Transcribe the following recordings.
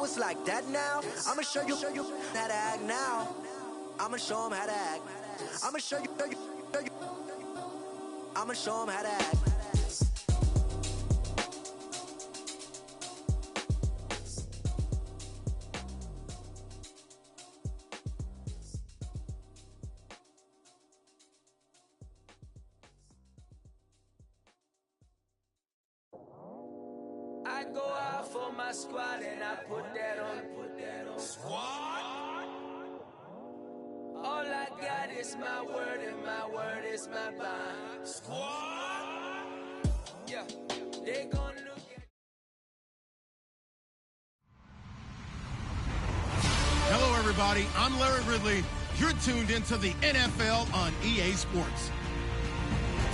Oh, it's like that now? I'ma show you how to act now. I'ma show them how to act. I'ma show you. I'ma show them how to act. I go out for my squad and I put that on. Squad? All I got is my word and my word is my bond. Squad? Yeah, they gon' look at. Hello, everybody. I'm Larry Ridley. You're tuned into the NFL on EA Sports.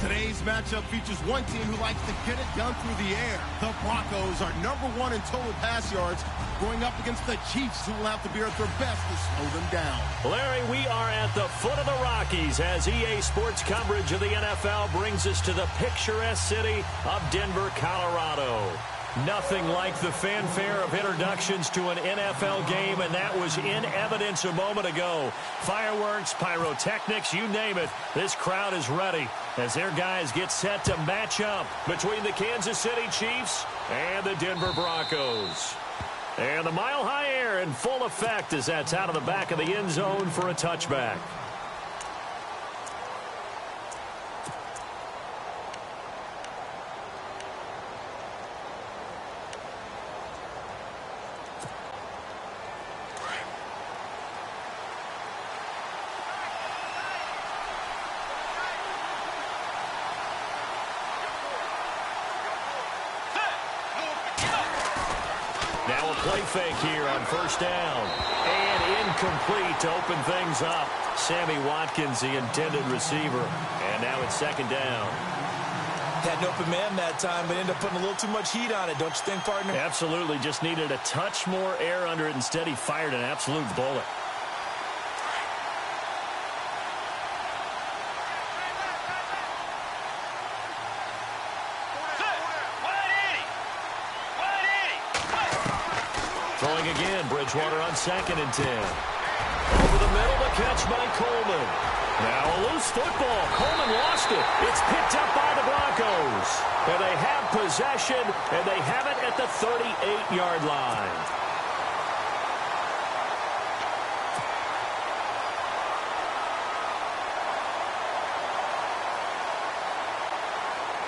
Today's matchup features one team who likes to get it done through the air. The Broncos are #1 in total pass yards, going up against the Chiefs, who will have to be at their best to slow them down. Larry, we are at the foot of the Rockies as EA Sports coverage of the NFL brings us to the picturesque city of Denver, Colorado. Nothing like the fanfare of introductions to an NFL game, and that was in evidence a moment ago. Fireworks, pyrotechnics, you name it. This crowd is ready as their guys get set to match up between the Kansas City Chiefs and the Denver Broncos. And the mile-high air in full effect as that's out of the back of the end zone for a touchback. Now a play fake here on first down. And incomplete to open things up. Sammy Watkins, the intended receiver. And now it's second down. Had an open man that time, but ended up putting a little too much heat on it, don't you think, partner? Absolutely. Just needed a touch more air under it. Instead, he fired an absolute bullet. Throwing again, Bridgewater on 2nd and 10. Over the middle, the catch by Coleman. Now a loose football. Coleman lost it. It's picked up by the Broncos. And they have possession, and they have it at the 38-yard line.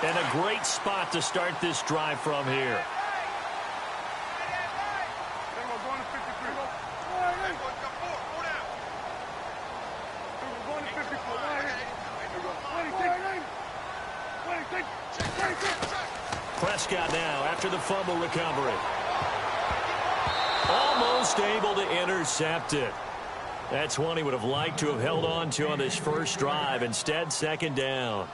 And a great spot to start this drive from here. Prescott now after the fumble recovery. Almost able to intercept it. That's one he would have liked to have held on to on this first drive. Instead, second down.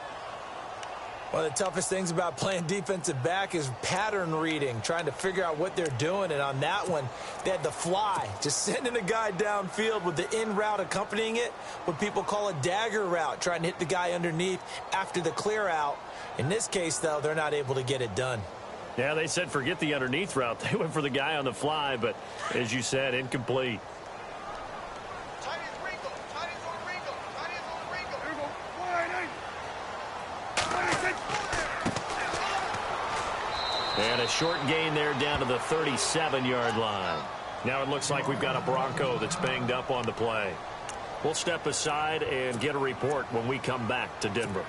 One of the toughest things about playing defensive back is pattern reading, trying to figure out what they're doing. And on that one, they had the fly, just sending a guy downfield with the in route accompanying it, what people call a dagger route, trying to hit the guy underneath after the clear out. In this case, though, they're not able to get it done. Yeah, they said forget the underneath route. They went for the guy on the fly, but as you said, incomplete. And a short gain there down to the 37-yard line. Now it looks like we've got a Bronco that's banged up on the play. We'll step aside and get a report when we come back to Denver.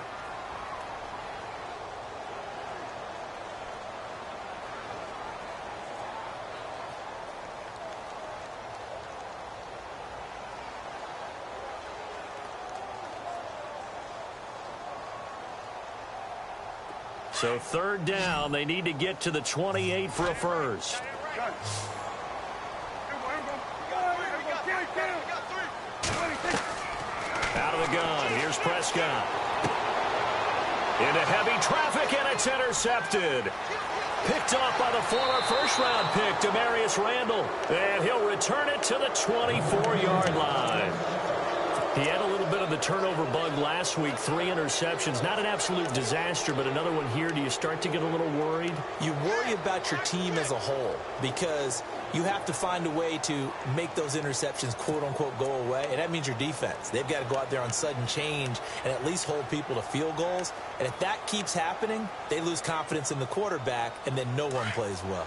So third down, they need to get to the 28 for a first. Out of the gun, here's Prescott. Into heavy traffic, and it's intercepted. Picked off by the former first-round pick, Demarius Randall. And he'll return it to the 24-yard line. He had a little bit of the turnover bug last week, 3 interceptions. Not an absolute disaster, but another one here. Do you start to get a little worried? You worry about your team as a whole because you have to find a way to make those interceptions, quote-unquote, go away, and that means your defense. They've got to go out there on sudden change and at least hold people to field goals. And if that keeps happening, they lose confidence in the quarterback, and then no one plays well.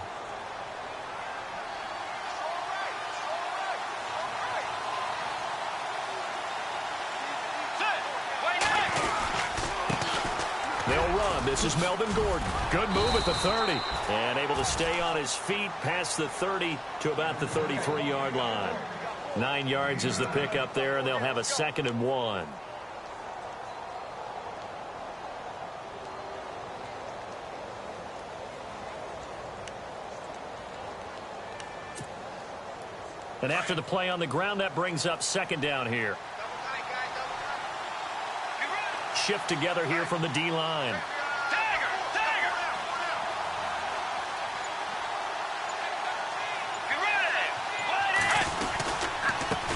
They'll run. This is Melvin Gordon. Good move at the 30. And able to stay on his feet past the 30 to about the 33-yard line. 9 yards is the pickup there, and they'll have a 2nd and 1. And after the play on the ground, that brings up 2nd down here. Shift together here from the D-line.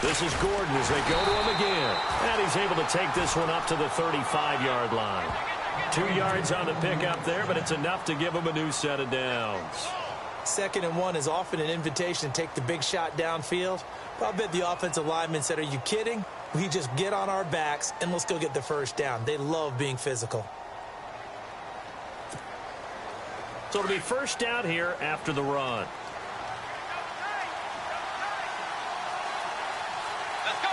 This is Gordon as they go to him again. And he's able to take this one up to the 35-yard line. 2 yards on the pickup there, but it's enough to give him a new set of downs. 2nd and 1 is often an invitation to take the big shot downfield. But I bet the offensive lineman said, are you kidding? We just get on our backs and let's go get the first down. They love being physical. So it'll be first down here after the run. Let's go.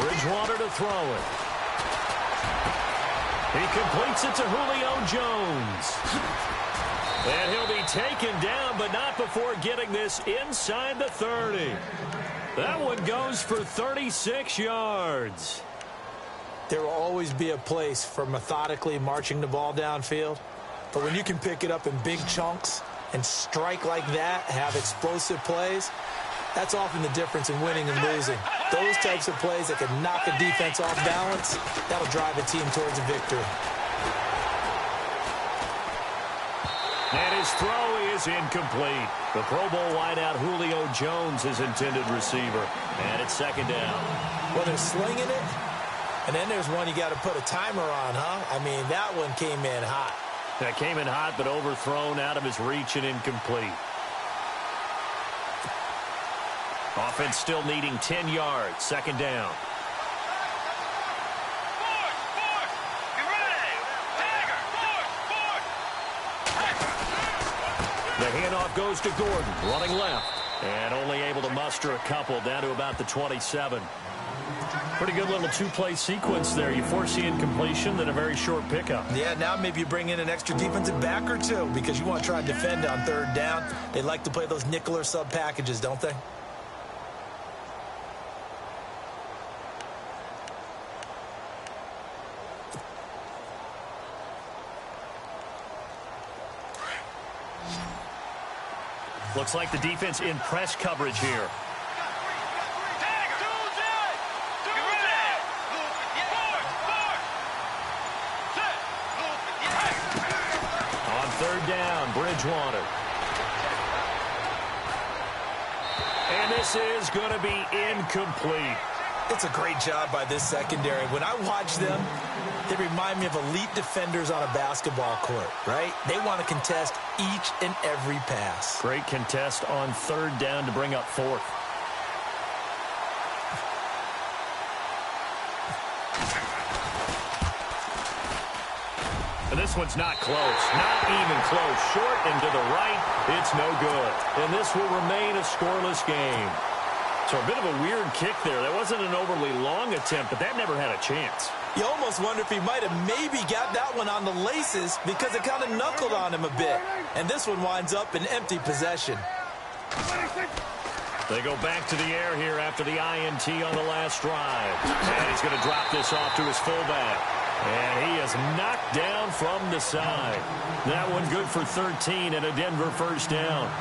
Bridgewater to throw it. He completes it to Julio Jones. And he'll be taken down, but not before getting this inside the 30. That one goes for 36 yards. There will always be a place for methodically marching the ball downfield. But when you can pick it up in big chunks and strike like that, have explosive plays, that's often the difference in winning and losing. Those types of plays that can knock a defense off balance, that'll drive a team towards a victory. And his throw is incomplete. The Pro Bowl wideout Julio Jones is intended receiver. And it's 2nd down. Well, they're slinging it, and then there's one you got to put a timer on, huh? I mean, that one came in hot. That came in hot, but overthrown out of his reach and incomplete. Offense still needing 10 yards. 2nd down. The handoff goes to Gordon, running left, and only able to muster a couple down to about the 27. Pretty good little 2-play sequence there. You force the incompletion, then a very short pickup. Yeah, now maybe you bring in an extra defensive back or two because you want to try and defend on 3rd down. They like to play those nickel or sub packages, don't they? Looks like the defense in press coverage here. On 3rd down, Bridgewater. And this is going to be incomplete. It's a great job by this secondary. When I watch them, they remind me of elite defenders on a basketball court, right? They want to contest each and every pass. Great contest on 3rd down to bring up 4th. And this one's not close. Not even close. Short and to the right. It's no good. And this will remain a scoreless game. So a bit of a weird kick there. That wasn't an overly long attempt, but that never had a chance. You almost wonder if he might have maybe got that one on the laces because it kind of knuckled on him a bit. And this one winds up in empty possession. They go back to the air here after the INT on the last drive. And he's going to drop this off to his fullback. And he is knocked down from the side. That one good for 13 and a Denver first down.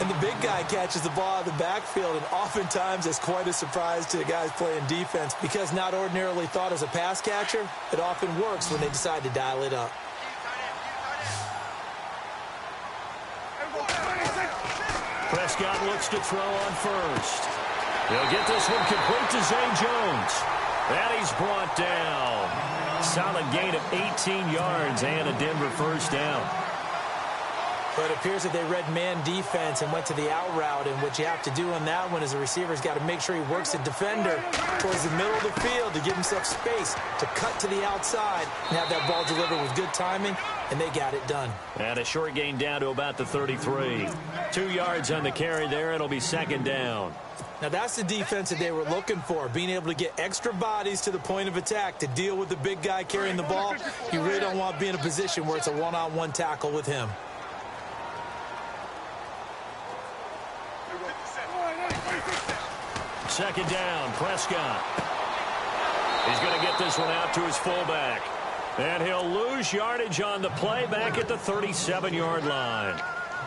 And the big guy catches the ball out of the backfield, and oftentimes it's quite a surprise to the guys playing defense because not ordinarily thought as a pass catcher, it often works when they decide to dial it up. Prescott Prescott looks to throw on first. He'll get this one complete to Zay Jones. And he's brought down. Solid gain of 18 yards and a Denver first down. But it appears that they read man defense and went to the out route, and what you have to do on that one is the receiver's got to make sure he works the defender towards the middle of the field to give himself space to cut to the outside and have that ball delivered with good timing, and they got it done. And a short gain down to about the 33. 2 yards on the carry there. It'll be second down. Now, that's the defense that they were looking for, being able to get extra bodies to the point of attack to deal with the big guy carrying the ball. You really don't want to be in a position where it's a one-on-one tackle with him. Second down, Prescott. He's going to get this one out to his fullback. And he'll lose yardage on the play back at the 37-yard line.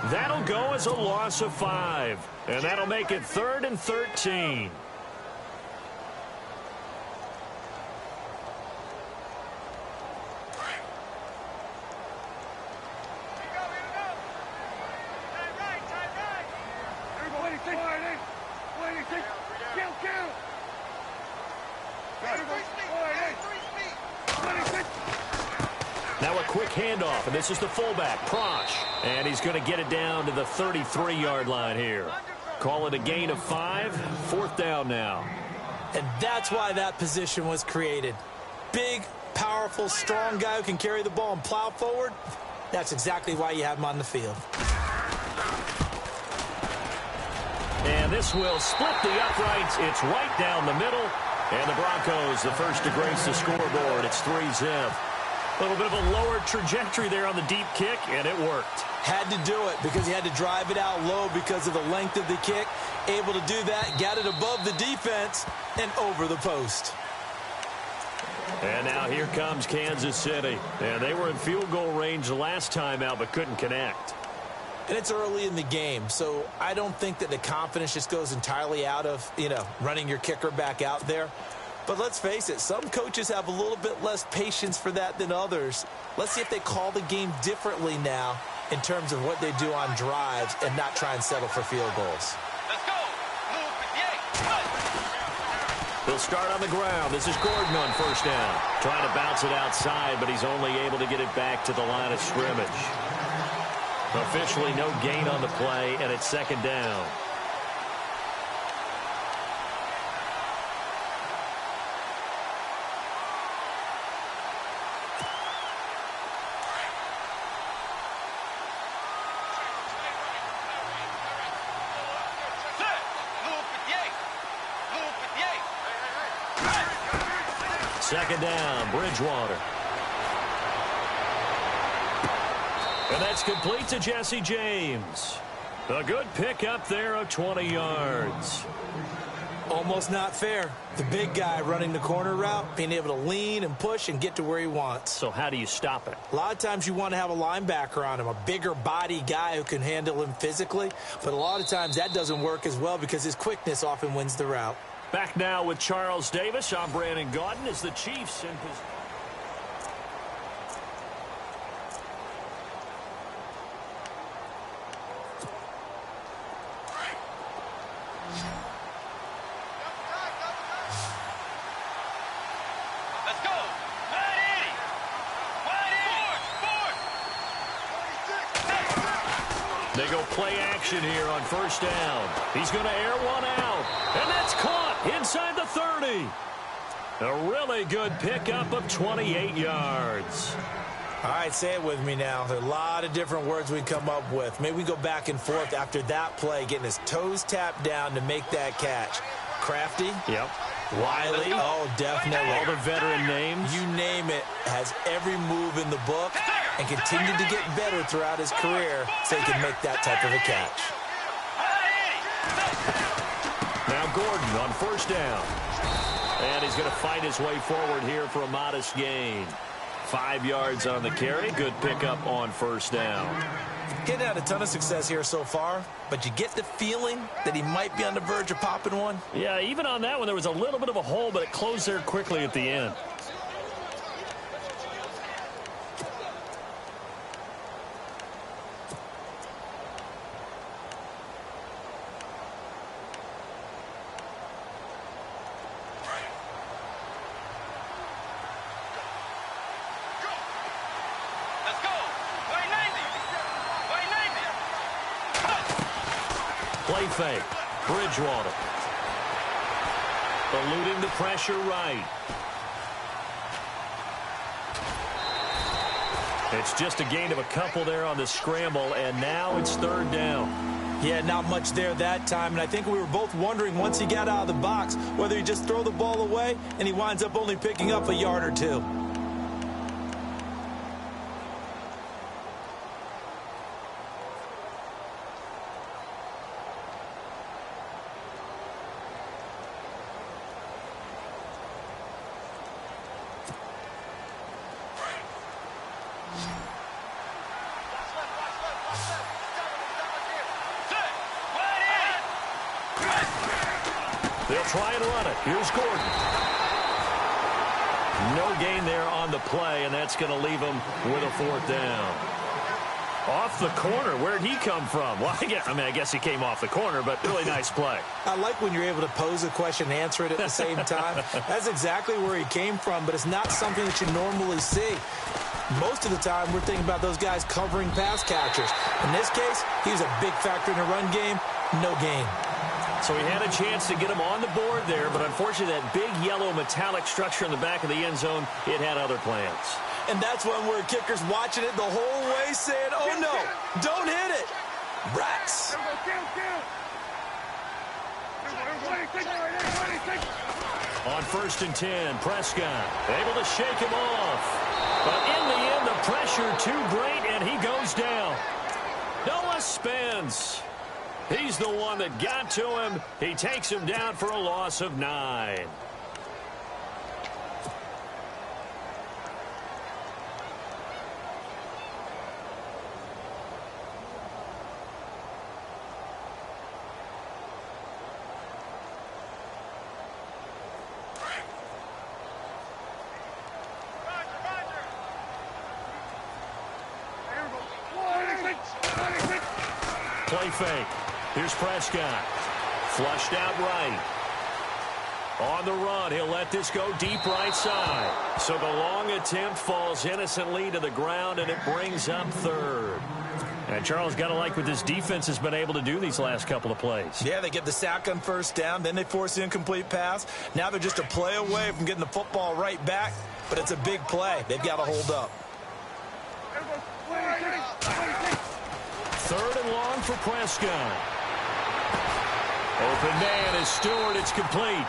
That'll go as a loss of 5. And that'll make it 3rd and 13. Now a quick handoff, and this is the fullback, Prosh. And he's going to get it down to the 33-yard line here. Call it a gain of 5, 4th down now. And that's why that position was created. Big, powerful, strong guy who can carry the ball and plow forward. That's exactly why you have him on the field. And this will split the uprights. It's right down the middle. And the Broncos, the first to grace the scoreboard. It's 3-zip. A little bit of a lower trajectory there on the deep kick, and it worked. Had to do it because he had to drive it out low because of the length of the kick. Able to do that, got it above the defense, and over the post. And now here comes Kansas City. And they were in field goal range the last time out, but couldn't connect. And it's early in the game, so I don't think that the confidence just goes entirely out of, running your kicker back out there. But let's face it, some coaches have a little bit less patience for that than others. Let's see if they call the game differently now in terms of what they do on drives and not try and settle for field goals. Let's go. They'll start on the ground. This is Gordon on first down. Trying to bounce it outside, but he's only able to get it back to the line of scrimmage. Officially no gain on the play, and it's second down. Second down, Bridgewater. And that's complete to Jesse James. A good pickup there of 20 yards. Almost not fair. The big guy running the corner route, being able to lean and push and get to where he wants. So how do you stop it? A lot of times you want to have a linebacker on him, a bigger body guy who can handle him physically. But a lot of times that doesn't work as well because his quickness often wins the route. Back now with Charles Davis. I'm Brandon Gaudin as the Chiefs in position. Let's go. They go play action here on first down. He's going to air one out. And that's caught inside the 30. A really good pickup of 28 yards. All right, say it with me now. There are a lot of different words we come up with. Maybe we go back and forth after that play, getting his toes tapped down to make that catch. Crafty. Yep. Wiley. Oh, definitely. All the veteran names. You name it. Has every move in the book and continued to get better throughout his career so he can make that type of a catch. Now Gordon on first down. And he's going to fight his way forward here for a modest gain. 5 yards on the carry. Good pickup on first down. Getting had a ton of success here so far, but you get the feeling that he might be on the verge of popping one. Yeah, even on that one, there was a little bit of a hole, but it closed there quickly at the end. Play fake. Bridgewater. Eluding the pressure right. It's just a gain of a couple there on the scramble, and now it's third down. Yeah, not much there that time, and I think we were both wondering once he got out of the box whether he just throw the ball away, and he winds up only picking up a yard or two. They'll try and run it. Here's Gordon. No gain there on the play, and that's going to leave him with a fourth down. Off the corner. Where'd he come from? Well, I guess he came off the corner, but really nice play. I like when you're able to pose a question and answer it at the same time. That's exactly where he came from, but it's not something that you normally see. Most of the time, we're thinking about those guys covering pass catchers. In this case, he was a big factor in the run game. No gain. So he had a chance to get him on the board there, but unfortunately that big yellow metallic structure in the back of the end zone, it had other plans. And that's one where kicker's watching it the whole way saying, oh no, don't hit it. Rats. On 1st and 10, Prescott able to shake him off. But in the end, the pressure too great, and he goes down. Noah Spence. He's the one that got to him. He takes him down for a loss of 9. Play fake. Here's Prescott. Flushed out right. On the run, he'll let this go deep right side. So the long attempt falls innocently to the ground, and it brings up third. And Charles, got to like what this defense has been able to do these last couple of plays. Yeah, they get the sack on 1st down, then they force the incomplete pass. Now they're just a play away from getting the football right back, but it's a big play. They've got to hold up. 3rd and long for Prescott. Open man is Stewart. It's complete.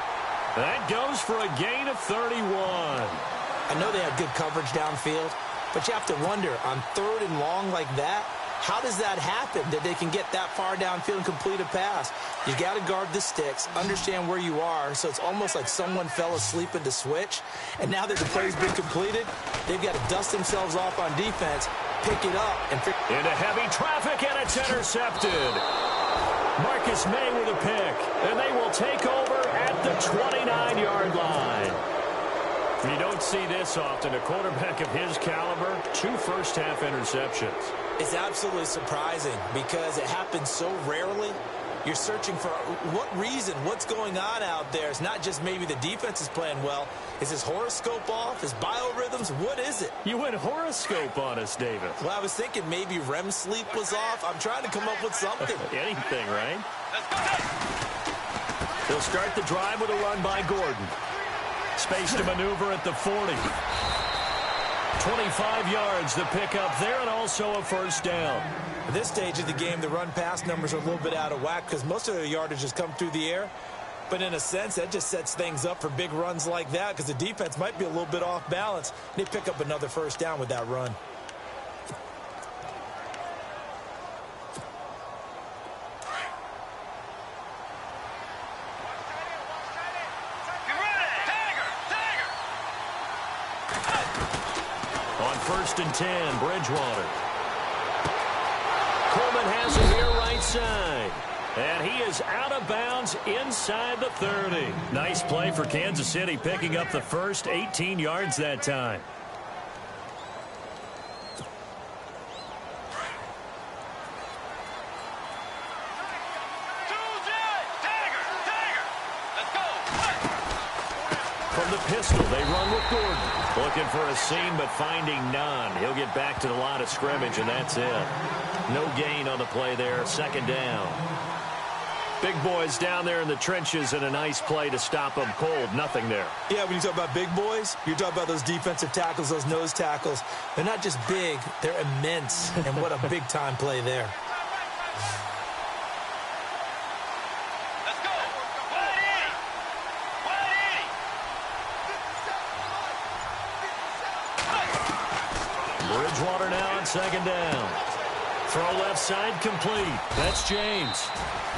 That goes for a gain of 31. I know they have good coverage downfield, but you have to wonder, on 3rd and long like that, how does that happen that they can get that far downfield and complete a pass? You got to guard the sticks, understand where you are, so it's almost like someone fell asleep at the switch, and now that the play's been completed, they've got to dust themselves off on defense, pick it up, and into heavy traffic, and it's intercepted. Marcus May with a pick, and they will take over at the 29-yard line. You don't see this often. A quarterback of his caliber, 2 first-half interceptions. It's absolutely surprising because it happens so rarely. You're searching for what reason, what's going on out there. It's not just maybe the defense is playing well. Is his horoscope off? His biorhythms? What is it? You went horoscope on us, David. Well, I was thinking maybe REM sleep was off. I'm trying to come up with something. Anything, right? He'll start the drive with a run by Gordon. Space to maneuver at the 40. 25 yards the pickup there, and also a 1st down. At this stage of the game, the run-pass numbers are a little bit out of whack because most of their yardage has come through the air. But in a sense, that just sets things up for big runs like that because the defense might be a little bit off balance. They pick up another 1st down with that run. On 1st and 10, Bridgewater. Coleman has him here right side. And he is out of bounds inside the 30. Nice play for Kansas City, picking up the first 18 yards that time. From the pistol, they run with Gordon. Looking for a seam, but finding none. He'll get back to the line of scrimmage, and that's it. No gain on the play there. 2nd down. Big boys down there in the trenches, and a nice play to stop them cold. Nothing there. Yeah, when you talk about big boys, you're talking about those defensive tackles, those nose tackles. They're not just big, they're immense. And what a big-time play there. Let's go. 180. Bridgewater now on second down. Throw left side complete. That's James.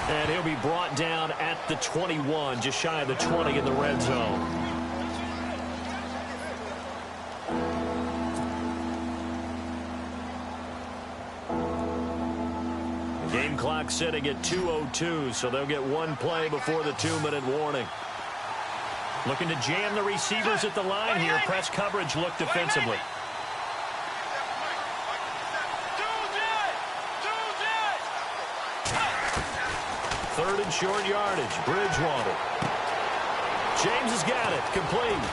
And he'll be brought down at the 21, just shy of the 20 in the red zone. The game clock sitting at 2:02, so they'll get one play before the 2-minute warning. Looking to jam the receivers at the line here. Press coverage look defensively. Third and short yardage. Bridgewater. James has got it. Complete.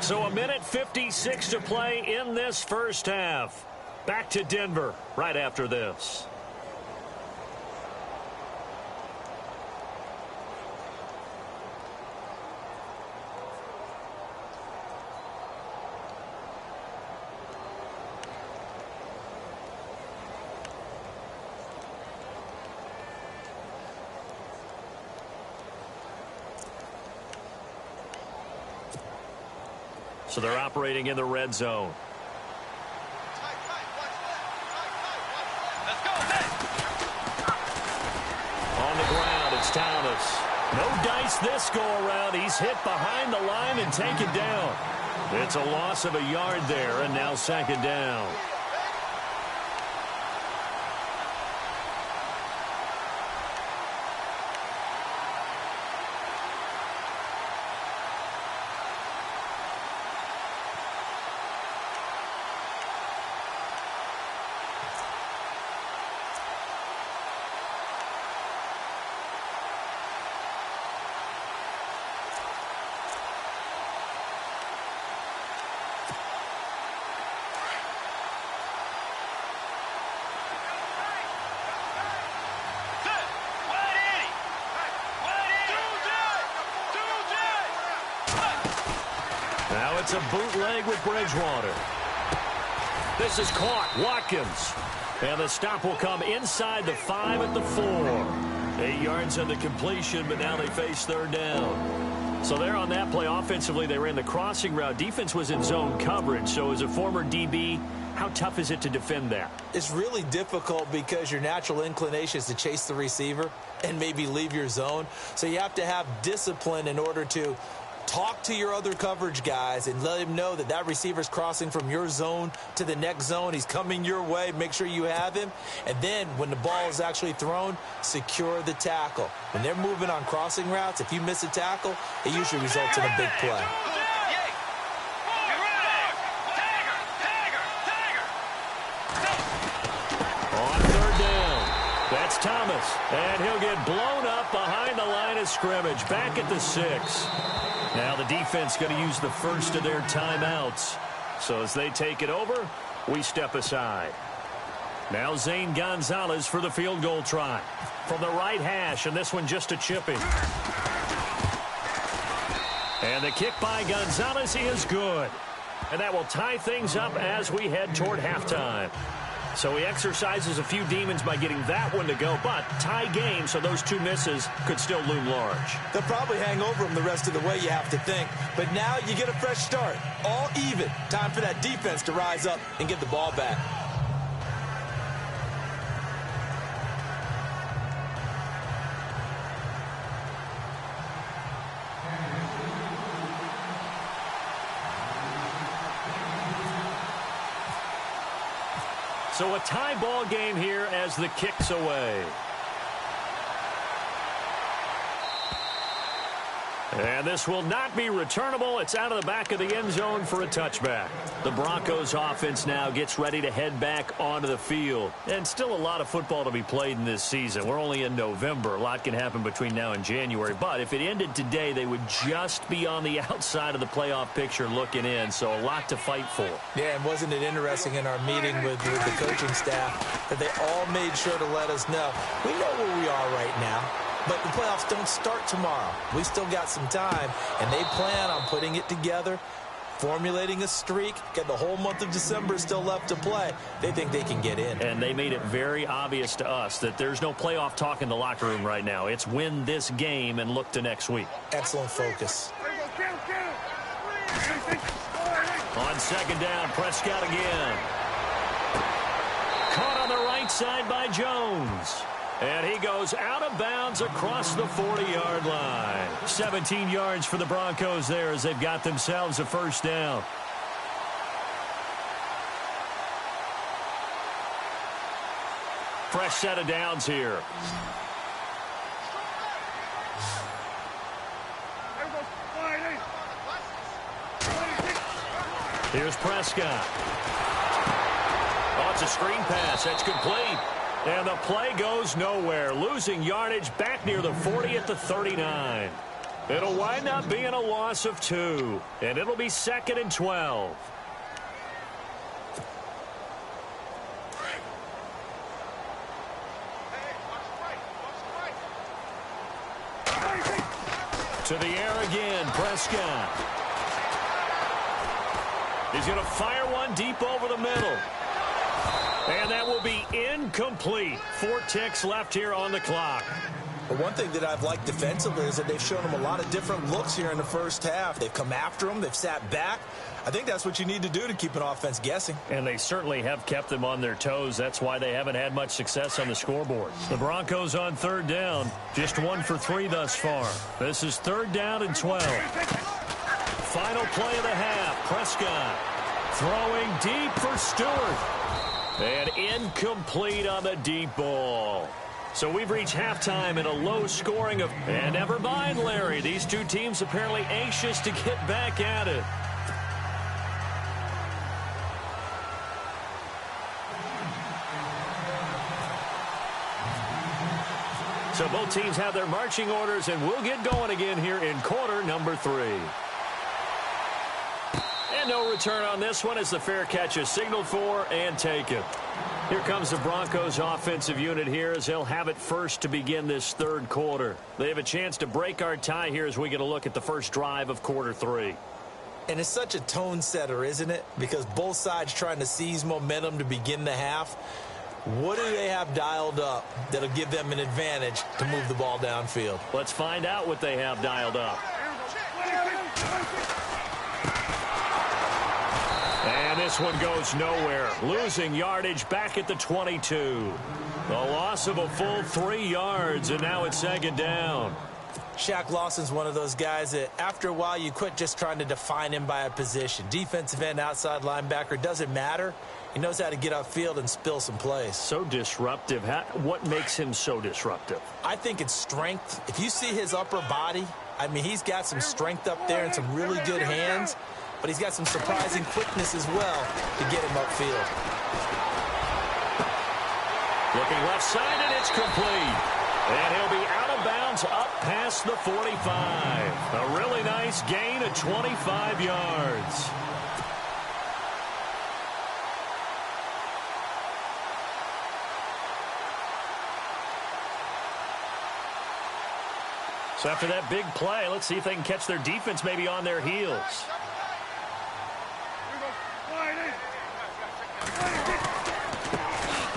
So a minute 56 to play in this first half. Back to Denver right after this. So they're operating in the red zone. Let's go. On the ground, it's Thomas. No dice this go-around. He's hit behind the line and taken down. It's a loss of a yard there, and now second down. Now it's a bootleg with Bridgewater. This is caught. Watkins. And the stop will come inside the 5 at the 4. 8 yards on the completion, but now they face third down. So there on that play offensively, they ran the crossing route. Defense was in zone coverage. So as a former DB, how tough is it to defend that? It's really difficult because your natural inclination is to chase the receiver and maybe leave your zone. So you have to have discipline in order to talk to your other coverage guys and let him know that that receiver's crossing from your zone to the next zone. He's coming your way. Make sure you have him. And then when the ball is actually thrown, secure the tackle. When they're moving on crossing routes, if you miss a tackle, it usually results in a big play. On third down, that's Thomas. And he'll get blown up behind the line of scrimmage. Back at the 6. Now the defense going to use the first of their timeouts. So as they take it over, we step aside. Now Zane Gonzalez for the field goal try. From the right hash, and this one just a chipping. And the kick by Gonzalez is good. And that will tie things up as we head toward halftime. So he exercises a few demons by getting that one to go, but tie game, so those 2 misses could still loom large. They'll probably hang over him the rest of the way, you have to think. But now you get a fresh start. All even. Time for that defense to rise up and get the ball back. So a tie ball game here as the kick's away. And this will not be returnable. It's out of the back of the end zone for a touchback. The Broncos offense now gets ready to head back onto the field. And still a lot of football to be played in this season. We're only in November. A lot can happen between now and January. But if it ended today, they would just be on the outside of the playoff picture looking in. So a lot to fight for. Yeah, and wasn't it interesting in our meeting with the coaching staff that they all made sure to let us know, we know where we are right now. But the playoffs don't start tomorrow. We still got some time, and they plan on putting it together, formulating a streak. Got the whole month of December still left to play. They think they can get in. And they made it very obvious to us that there's no playoff talk in the locker room right now. It's win this game and look to next week. Excellent focus. On second down, Prescott again. Caught on the right side by Jones. And he goes out of bounds across the 40-yard line. 17 yards for the Broncos there as they've got themselves a first down. Fresh set of downs here. Here's Prescott. Oh, it's a screen pass. That's complete. And the play goes nowhere, losing yardage back near the 40 at the 39. It'll wind up being a loss of 2, and it'll be 2nd and 12. To the air again, Prescott. He's going to fire one deep over the middle. And that will be incomplete. 4 ticks left here on the clock. But one thing that I've liked defensively is that they've shown them a lot of different looks here in the first half. They've come after them. They've sat back. I think that's what you need to do to keep an offense guessing. And they certainly have kept them on their toes. That's why they haven't had much success on the scoreboard. The Broncos on third down. Just 1 for 3 thus far. This is 3rd down and 12. Final play of the half. Prescott throwing deep for Stewart. And incomplete on the deep ball. So we've reached halftime in a low scoring of... And never mind, Larry. These two teams apparently anxious to get back at it. So both teams have their marching orders, and we'll get going again here in quarter number 3. And no return on this one as the fair catch is signaled for and taken. Here comes the Broncos offensive unit here as they'll have it first to begin this 3rd quarter. They have a chance to break our tie here as we get a look at the first drive of quarter 3. And it's such a tone setter, isn't it? Because both sides trying to seize momentum to begin the half. What do they have dialed up that'll give them an advantage to move the ball downfield? Let's find out what they have dialed up. And this one goes nowhere. Losing yardage back at the 22. The loss of a full 3 yards, and now it's 2nd down. Shaq Lawson's one of those guys that after a while you quit just trying to define him by a position. Defensive end, outside linebacker, doesn't matter. He knows how to get upfield and spill some plays. So disruptive. What makes him so disruptive? I think it's strength. If you see his upper body, I mean, he's got some strength up there and some really good hands, but he's got some surprising quickness as well to get him upfield. Looking left side, and it's complete. And he'll be out of bounds up past the 45. A really nice gain of 25 yards. So after that big play, let's see if they can catch their defense maybe on their heels.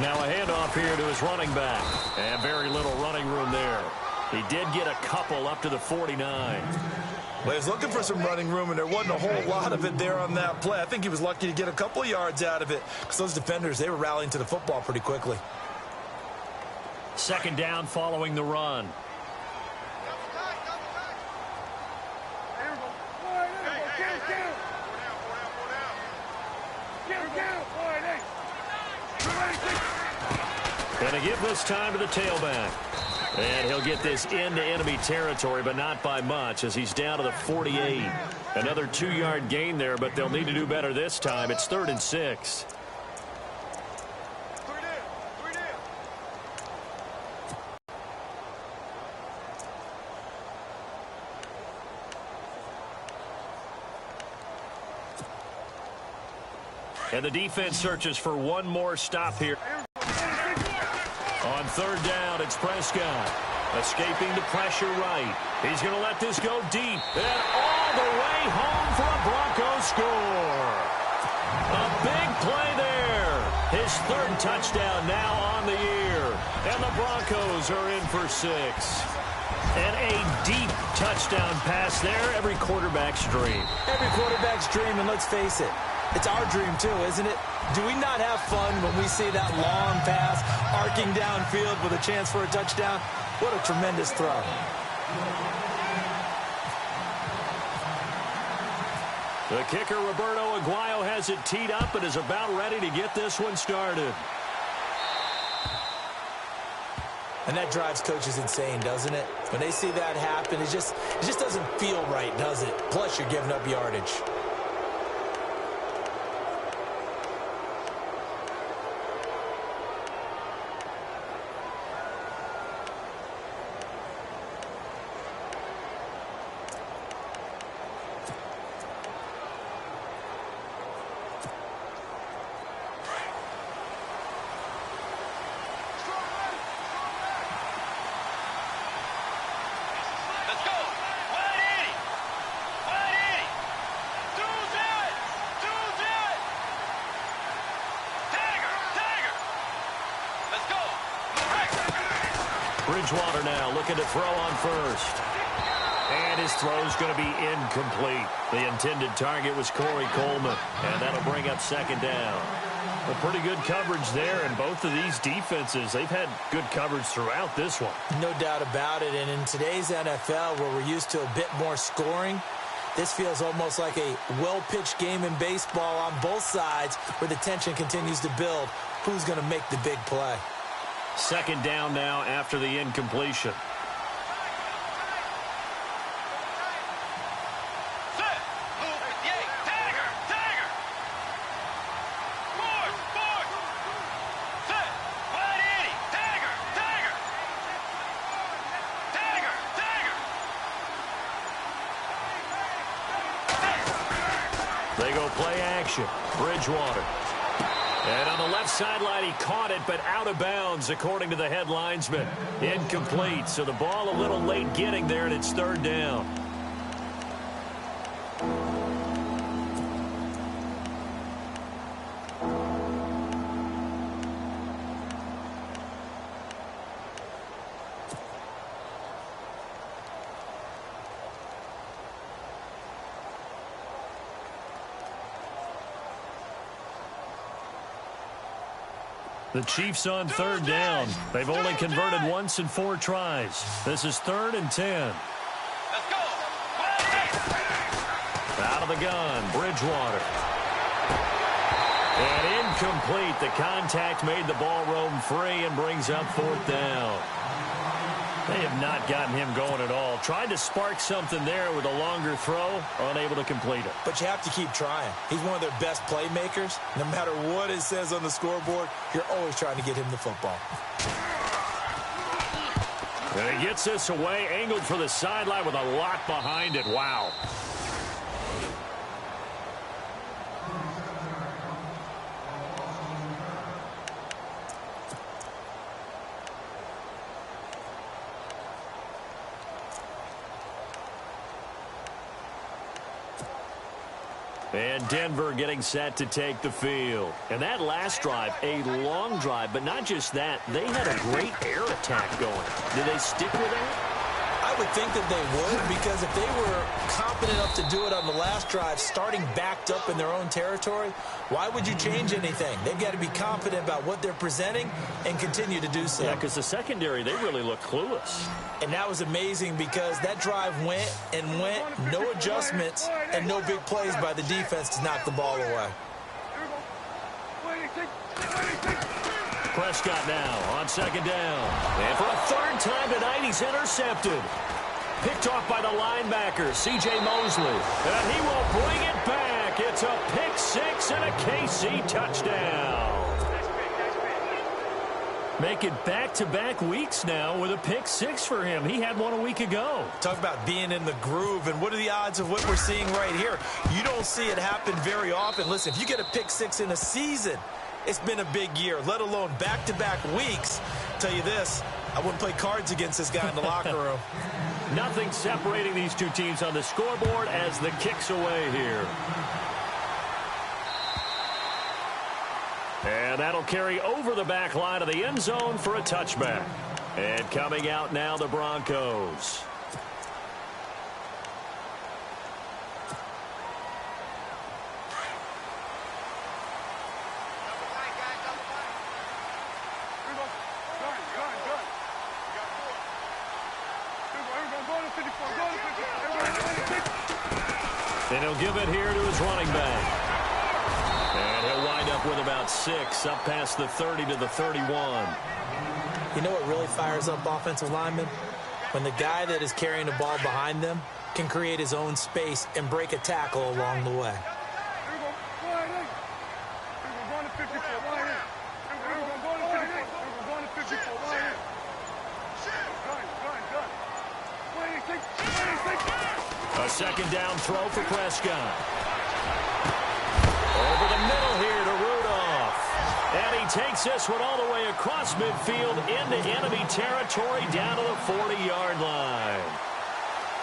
Now a handoff here to his running back. And very little running room there. He did get a couple up to the 49. Well, he was looking for some running room, and there wasn't a whole lot of it there on that play. I think he was lucky to get a couple of yards out of it because those defenders, they were rallying to the football pretty quickly. 2nd down following the run. And a give this time to the tailback. And he'll get this into enemy territory, but not by much, as he's down to the 48. Another 2-yard gain there, but they'll need to do better this time. It's 3rd and 6. And the defense searches for one more stop here. On 3rd down, it's Prescott. Escaping the pressure right. He's going to let this go deep. And all the way home for a Broncos score. A big play there. His 3rd touchdown now on the year. And the Broncos are in for 6. And a deep touchdown pass there. Every quarterback's dream. Every quarterback's dream, and let's face it, it's our dream too, isn't it? Do we not have fun when we see that long pass arcing downfield with a chance for a touchdown? What a tremendous throw. The kicker, Roberto Aguayo, has it teed up and is about ready to get this one started. And that drives coaches insane, doesn't it? When they see that happen, it just doesn't feel right, does it? Plus, you're giving up yardage. Bridgewater now looking to throw on 1st. And his throw's going to be incomplete. The intended target was Corey Coleman. And that'll bring up 2nd down. Well, pretty good coverage there. And both of these defenses, they've had good coverage throughout this one. No doubt about it. And in today's NFL, where we're used to a bit more scoring, this feels almost like a well-pitched game in baseball on both sides, where the tension continues to build. Who's going to make the big play? 2nd down now after the incompletion. They go play action. Bridgewater. And on the left sideline, he caught it, but out of bounds, according to the head linesman. Incomplete, so the ball a little late getting there, and it's 3rd down. The Chiefs on 3rd down. They've only converted once in 4 tries. This is 3rd and 10. Let's go. Out of the gun, Bridgewater. And incomplete. The contact made the ball roam free and brings up 4th down. They have not gotten him going at all. Tried to spark something there with a longer throw, unable to complete it. But you have to keep trying. He's one of their best playmakers. No matter what it says on the scoreboard, you're always trying to get him the football. And he gets this away, angled for the sideline with a lot behind it. Wow. And Denver getting set to take the field. And that last drive, a long drive, but not just that. They had a great air attack going. Did they stick with that? I would think that they would, because if they were confident enough to do it on the last drive, starting backed up in their own territory, why would you change anything? They've got to be confident about what they're presenting and continue to do so. Yeah, because the secondary, they really look clueless. And that was amazing, because that drive went and went, no adjustments and no big plays by the defense to knock the ball away. Prescott now on second down. And for a third time tonight, he's intercepted. Picked off by the linebacker, C.J. Mosley. And he will bring it back. It's a pick six and a KC touchdown. Make it back-to-back weeks now with a pick six for him. He had one a week ago. Talk about being in the groove, and what are the odds of what we're seeing right here? You don't see it happen very often. Listen, if you get a pick six in a season, it's been a big year, let alone back-to-back weeks. I'll tell you this, I wouldn't play cards against this guy in the locker room. Nothing separating these two teams on the scoreboard as the kick's away here. And that'll carry over the back line of the end zone for a touchback. And coming out now, the Broncos. And he'll give it here to his running back. And he'll wind up with about 6, up past the 30 to the 31. You know what really fires up offensive linemen? When the guy that is carrying the ball behind them can create his own space and break a tackle along the way. A second down throw for Prescott. Over the middle here to Rudolph. And he takes this one all the way across midfield into enemy territory down to the 40-yard line.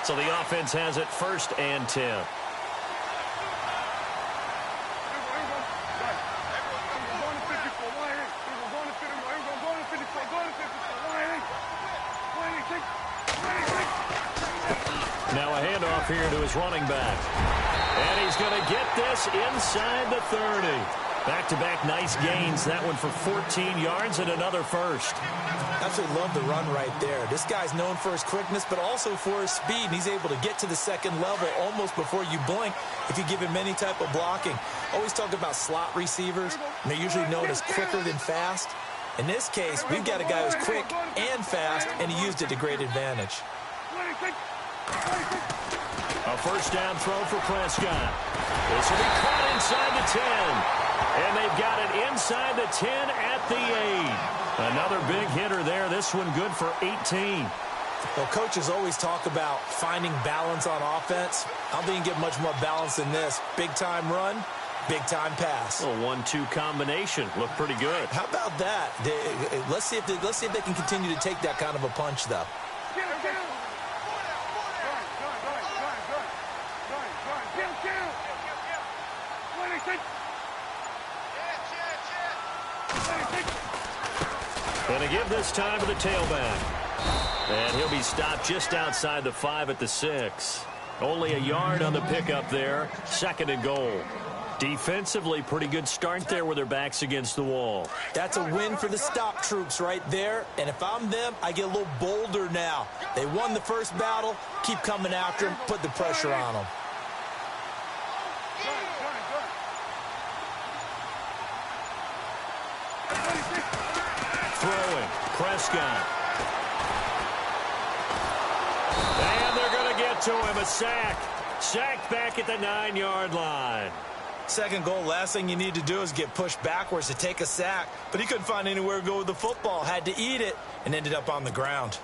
So the offense has it 1st and 10. Now a handoff here to his running back. And he's going to get this inside the 30. Back-to-back nice gains. That one for 14 yards and another first. Absolutely love the run right there. This guy's known for his quickness, but also for his speed. And he's able to get to the second level almost before you blink if you give him any type of blocking. Always talk about slot receivers, and they're usually known as quicker than fast. In this case, we've got a guy who's quick and fast, and he used it to great advantage. A first down throw for Prescott. This will be caught inside the 10. And they've got it inside the 10 at the 8. Another big hitter there. This one good for 18. Well, coaches always talk about finding balance on offense. I don't think you can get much more balance than this. Big-time run, big-time pass. A 1-2 combination. Looked pretty good. How about that? Let's see if they can continue to take that kind of a punch, though. Going to give this time to the tailback. And he'll be stopped just outside the 5 at the 6. Only a yard on the pickup there. 2nd and goal. Defensively, pretty good start there with their backs against the wall. That's a win for the stop troops right there. And if I'm them, I get a little bolder now. They won the first battle. Keep coming after them. Put the pressure on them. Throwing, Prescott. And they're going to get to him, a sack. Sacked back at the 9-yard line. Second goal, last thing you need to do is get pushed backwards to take a sack. But he couldn't find anywhere to go with the football. Had to eat it and ended up on the ground.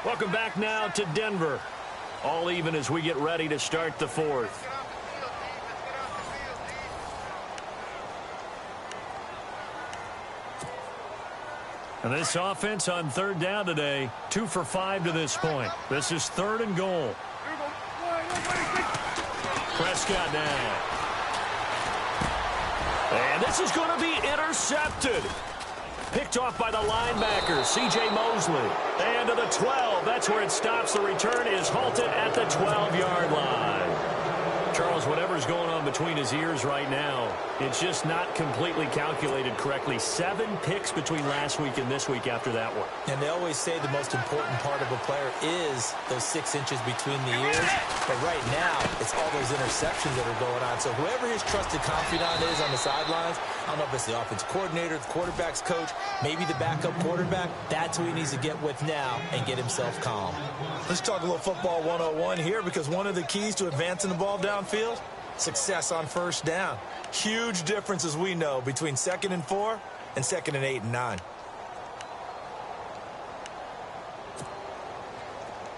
Welcome back now to Denver. All even as we get ready to start the 4th. And this offense on 3rd down today, 2 for 5 to this point. This is 3rd and goal. Prescott now. And this is going to be intercepted. Picked off by the linebacker, C.J. Mosley. And to the 12. That's where it stops. The return is halted at the 12-yard line. Charles, whatever's going on between his ears right now, it's just not completely calculated correctly. 7 picks between last week and this week after that one. And they always say the most important part of a player is those 6 inches between the ears. But right now, it's all those interceptions that are going on. So whoever his trusted confidant is on the sidelines, I don't know if it's the offense coordinator, the quarterback's coach, maybe the backup quarterback, that's who he needs to get with now and get himself calm. Let's talk a little football 101 here, because one of the keys to advancing the ball downfield, success on first down. Huge difference, as we know, between 2nd and 4 and 2nd and 8 and 9.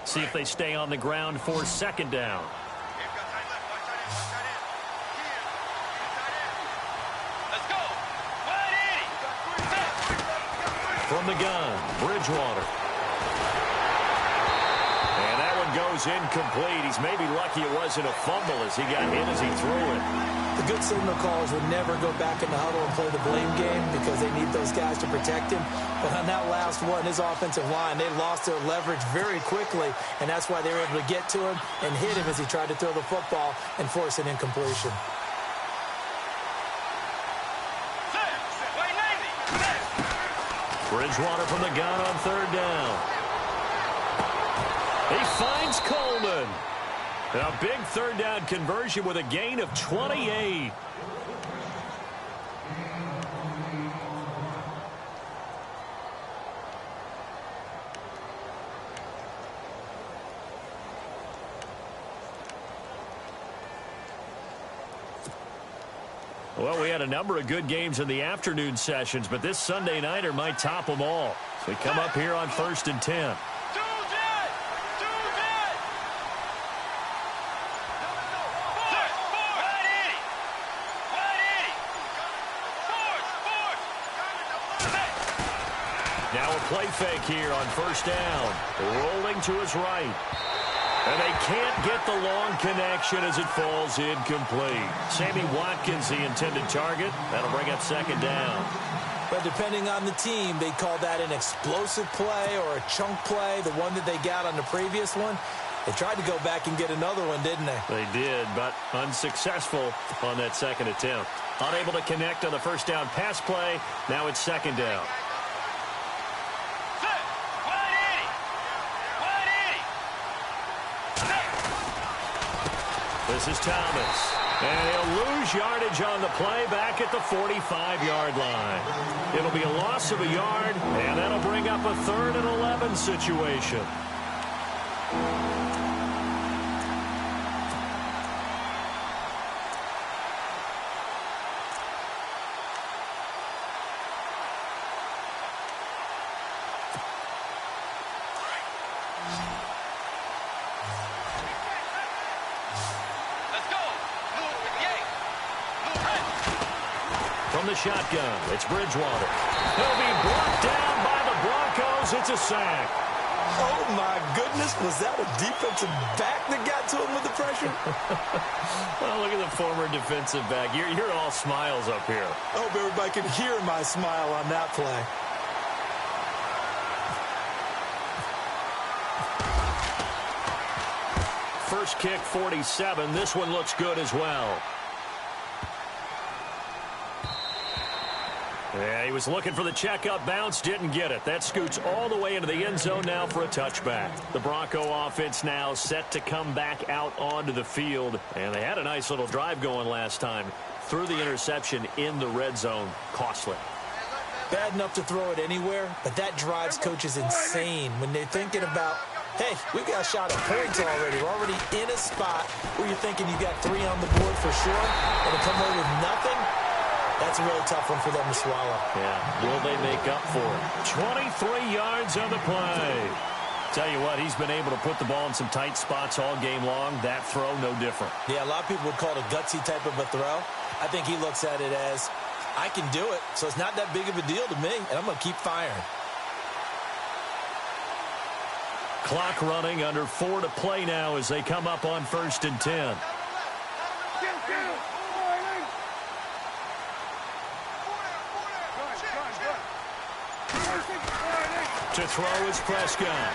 See if they stay on the ground for 2nd down. From the gun, Bridgewater. And that one goes incomplete. He's maybe lucky it wasn't a fumble as he got hit as he threw it. The good signal callers would never go back in the huddle and play the blame game because they need those guys to protect him. But on that last one, his offensive line, they lost their leverage very quickly, and that's why they were able to get to him and hit him as he tried to throw the football and force an incompletion. Bridgewater from the gun on 3rd down. He finds Coleman. A big 3rd down conversion with a gain of 28. Well, we had a number of good games in the afternoon sessions, but this Sunday nighter might top them all. So we come up here on 1st and 10. Now a play fake here on 1st down. Rolling to his right. And they can't get the long connection as it falls incomplete. Sammy Watkins, the intended target. That'll bring up 2nd down. But depending on the team, they call that an explosive play or a chunk play, the one that they got on the previous one. They tried to go back and get another one, didn't they? They did, but unsuccessful on that 2nd attempt. Unable to connect on the 1st down pass play. Now it's 2nd down. This is Thomas. And he'll lose yardage on the play back at the 45-yard line. It'll be a loss of a yard, and that'll bring up a 3rd and 11 situation. From the shotgun, it's Bridgewater. He'll be brought down by the Broncos. It's a sack. Oh, my goodness. Was that a defensive back that got to him with the pressure? Well, look at the former defensive back. You're all smiles up here. I hope everybody can hear my smile on that play. First kick, 47. This one looks good as well. Yeah, he was looking for the checkup bounce, didn't get it. That scoots all the way into the end zone now for a touchback. The Bronco offense now set to come back out onto the field. And they had a nice little drive going last time. Threw the interception in the red zone. Costly. Bad enough to throw it anywhere, but that drives coaches insane when they're thinking about, hey, we've got a shot at points already. We're already in a spot where you're thinking you got 3 on the board for sure, and to come away with nothing, that's a really tough one for them to swallow. Yeah, will they make up for it? 23 yards on the play. Tell you what, he's been able to put the ball in some tight spots all game long. That throw, no different. Yeah, a lot of people would call it a gutsy type of a throw. I think he looks at it as, I can do it, so it's not that big of a deal to me, and I'm going to keep firing. Clock running, under 4 to play now as they come up on 1st and 10. To throw is Prescott.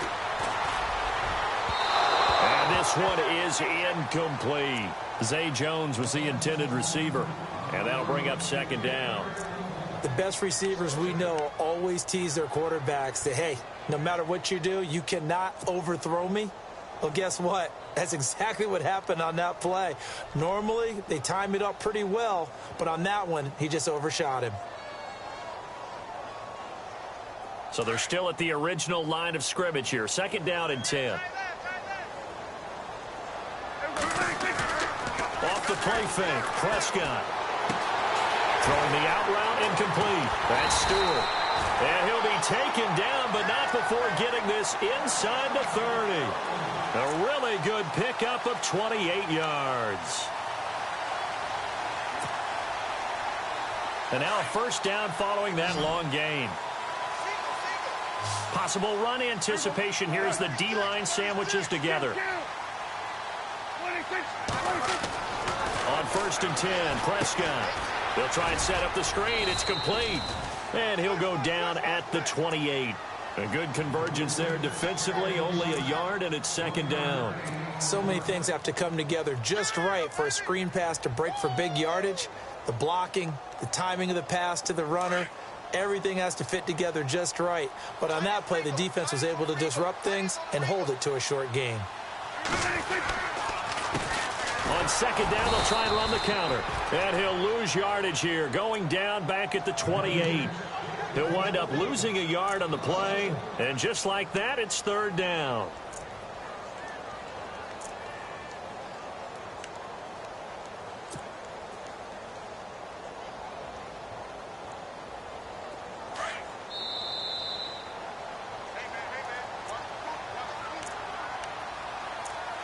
And this one is incomplete. Zay Jones was the intended receiver. And that'll bring up second down. The best receivers we know always tease their quarterbacks that, hey, no matter what you do, you cannot overthrow me. Well, guess what? That's exactly what happened on that play. Normally, they time it up pretty well, but on that one, he just overshot him. So they're still at the original line of scrimmage here. Second down and 10. Off the play fake, Prescott. Throwing the out route, incomplete. That's Stewart. And he'll be taken down, but not before getting this inside the 30. A really good pickup of 28 yards. And now a first down following that long gain. Possible run anticipation here as the D-line sandwiches together. On first and 10, Prescott. They'll try and set up the screen. It's complete. And he'll go down at the 28. A good convergence there defensively, only a yard, and it's second down. So many things have to come together just right for a screen pass to break for big yardage. The blocking, the timing of the pass to the runner, everything has to fit together just right. But on that play, the defense was able to disrupt things and hold it to a short gain. On second down, they'll try and run the counter. And he'll lose yardage here, going down back at the 28. He'll wind up losing a yard on the play. And just like that, it's third down.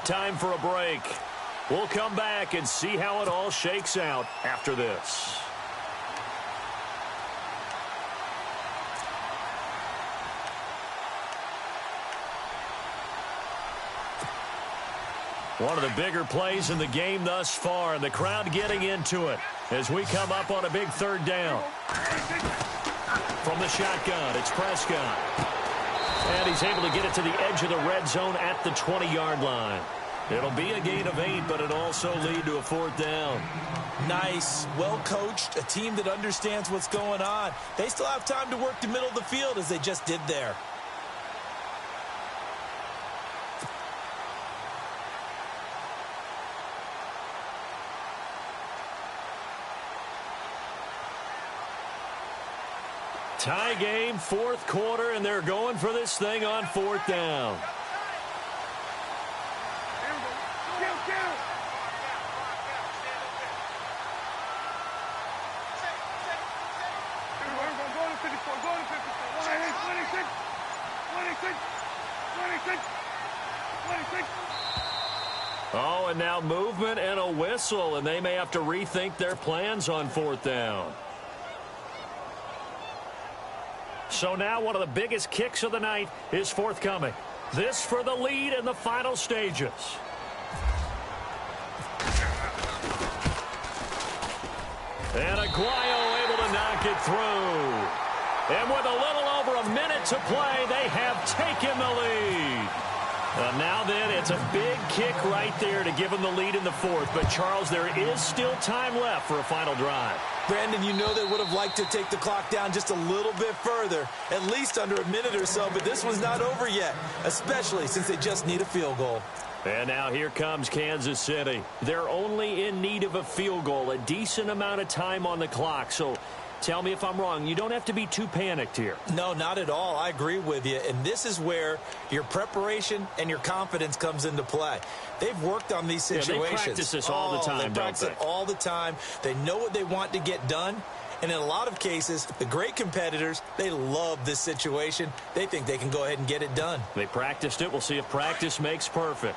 Time for a break. We'll come back and see how it all shakes out after this. One of the bigger plays in the game thus far, and the crowd getting into it as we come up on a big third down. From the shotgun, it's Prescott. And he's able to get it to the edge of the red zone at the 20-yard line. It'll be a gain of 8, but it'll also lead to a fourth down. Nice, well-coached, a team that understands what's going on. They still have time to work the middle of the field as they just did there. Tie game, fourth quarter, and they're going for this thing on fourth down. Oh, and now movement and a whistle, and they may have to rethink their plans on fourth down. So now one of the biggest kicks of the night is forthcoming. This for the lead in the final stages. And Aguayo able to knock it through. And with a little over a minute to play, they have taken the lead. Now then, it's a big kick right there to give them the lead in the fourth. But, Charles, there is still time left for a final drive. Brandon, you know they would have liked to take the clock down just a little bit further, at least under a minute or so, but this one's not over yet, especially since they just need a field goal. And now here comes Kansas City. They're only in need of a field goal, a decent amount of time on the clock. So tell me if I'm wrong. You don't have to be too panicked here. No, not at all. I agree with you. And this is where your preparation and your confidence comes into play. They've worked on these situations. Yeah, they practice this all the time, They practice it all the time. They know what they want to get done. And in a lot of cases, the great competitors, they love this situation. They think they can go ahead and get it done. They practiced it. We'll see if practice makes perfect.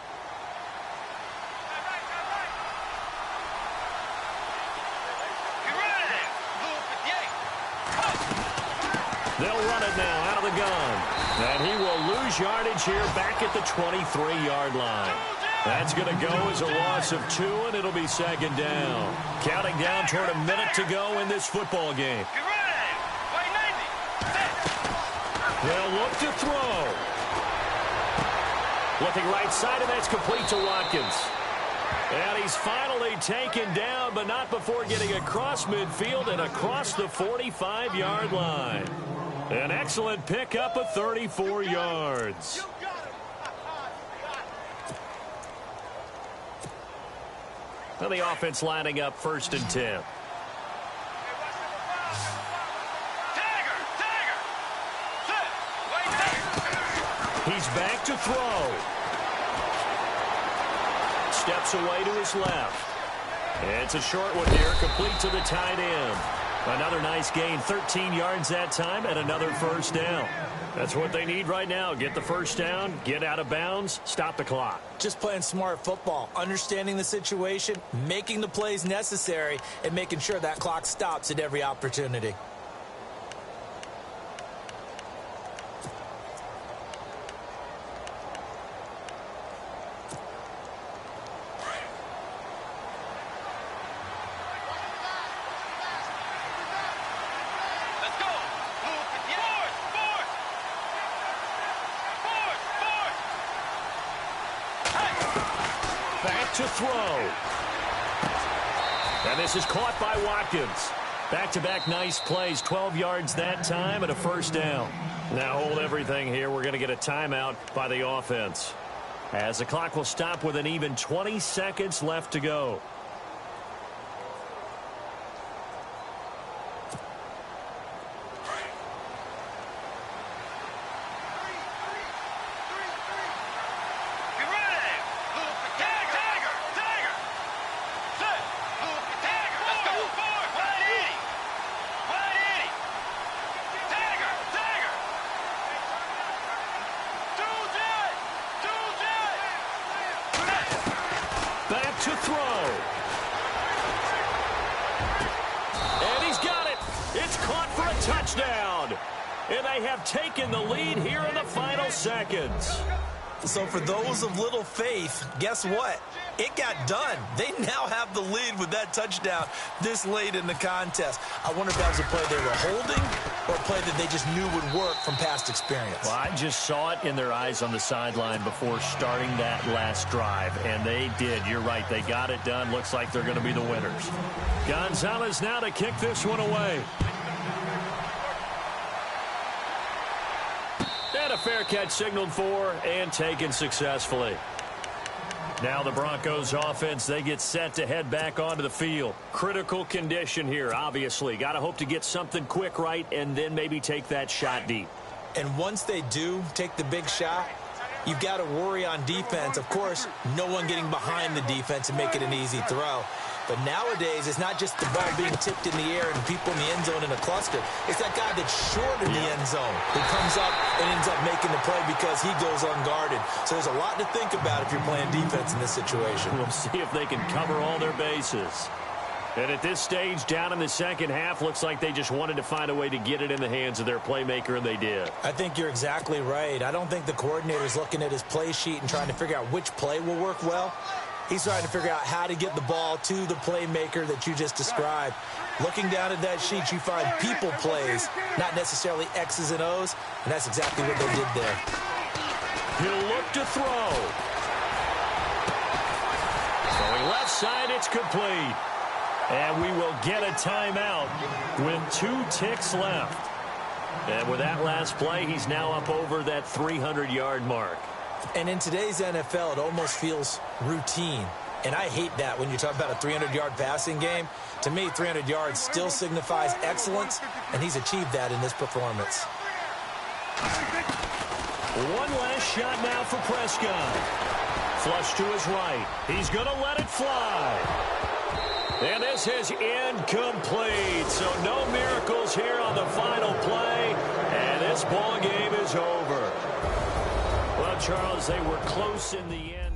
They'll run it now out of the gun. And he will lose yardage here back at the 23-yard line. That's going to go as a loss of 2, and it'll be second down. Counting down toward a minute to go in this football game. They'll look to throw. Looking right side, and that's complete to Watkins. And he's finally taken down, but not before getting across midfield and across the 45-yard line. An excellent pickup of 34 yards. Well, the offense lining up 1st and 10. He's back to throw. Steps away to his left. It's a short one here, complete to the tight end. Another nice gain, 13 yards that time, and another 1st down. That's what they need right now. Get the 1st down, get out of bounds, stop the clock. Just playing smart football, understanding the situation, making the plays necessary, and making sure that clock stops at every opportunity. To throw. And this is caught by Watkins. Back-to-back nice plays, 12 yards that time and a 1st down. Now hold everything here. We're going to get a timeout by the offense, as the clock will stop with an even 20 seconds left to go. To throw. And he's got it. It's caught for a touchdown. And they have taken the lead here in the final seconds. So for those of little faith, guess what? It got done. They now have the lead with that touchdown this late in the contest. I wonder if that was a play they were holding or a play that they just knew would work from past experience. Well, I just saw it in their eyes on the sideline before starting that last drive, and they did. You're right. They got it done. Looks like they're going to be the winners. Gonzalez now to kick this one away. And a fair catch signaled for and taken successfully. Now the Broncos offense, they get set to head back onto the field. Critical condition here, obviously. Got to hope to get something quick right and then maybe take that shot deep. And once they do take the big shot, you've got to worry on defense. Of course, no one getting behind the defense and make it an easy throw. But nowadays, it's not just the ball being tipped in the air and people in the end zone in a cluster. It's that guy that's short in the end zone who comes up and ends up making the play because he goes unguarded. So there's a lot to think about if you're playing defense in this situation. We'll see if they can cover all their bases. And at this stage, down in the second half, looks like they just wanted to find a way to get it in the hands of their playmaker, and they did. I think you're exactly right. I don't think the coordinator's looking at his play sheet and trying to figure out which play will work well. He's trying to figure out how to get the ball to the playmaker that you just described. Looking down at that sheet, you find people plays, not necessarily X's and O's, and that's exactly what they did there. He'll look to throw. Going left side, it's complete. And we will get a timeout with 2 ticks left. And with that last play, he's now up over that 300-yard mark. And in today's NFL, it almost feels routine. And I hate that when you talk about a 300-yard passing game. To me, 300 yards still signifies excellence, and he's achieved that in this performance. One last shot now for Prescott. Flush to his right. He's going to let it fly. And this is incomplete. So no miracles here on the final play. And this ball game is over. Well, Charles, they were close in the end.